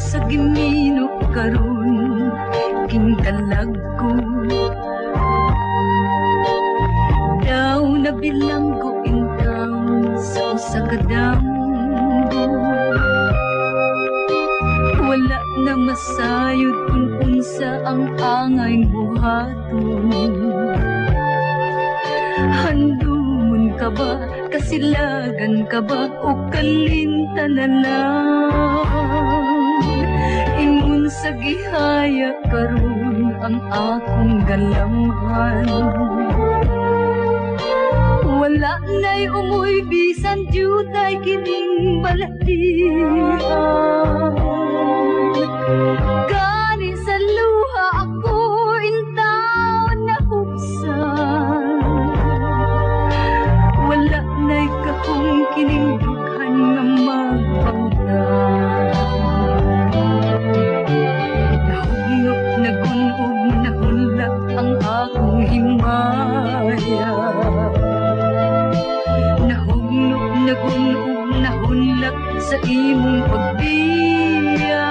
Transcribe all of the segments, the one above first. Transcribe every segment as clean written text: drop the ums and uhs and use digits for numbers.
sa gimino karon kinkalag ko. Daw nabilang ko intang sa usa ka damgo. Wala na masayod kung unsa ang angay buhaton. Handumon ka ba, kasilagan ka ba, o kalinta na lang? Ingon sa gihaya karon ang akong galamhan. Wala na'y umuy bisan jutay kining balatian. Gani sa luha ako intaw na huksan. Wala na'y kahong kining dughan nga magpautan. Nahugnok na gunog na hulak ang akong himaya. Nahugnok na gunog na hulak sa imong pagbiya.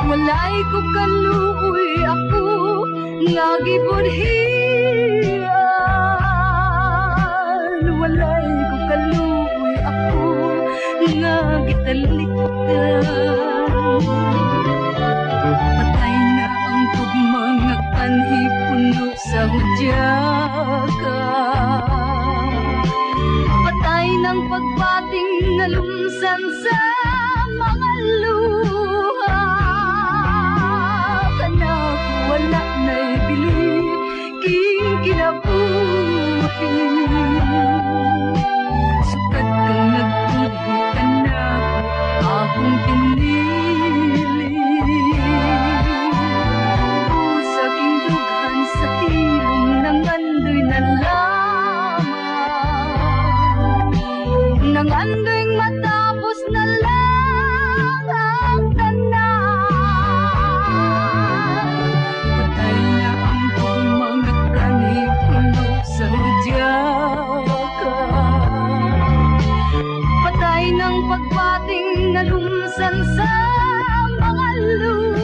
Walay ko kaluoy ako nga gibudhian. Walay ko kaluoy ako nga gitalikdan. Patay na ang tugmang nga kanhi puno sa hudyaka. Patay ng pagbating na lumsan sa mga luha. Kanak wala na'y bili king kinabuhi. Sukat kang nagbuhi anak akong pinili. Sa kindughan sa tilong ng andoy na lamang. Nang andoy matapos na lang ang tanan. Patay na ang mga kanhi puno sa hudyaka. Patay ng pagbating na lumsan sa mga luha.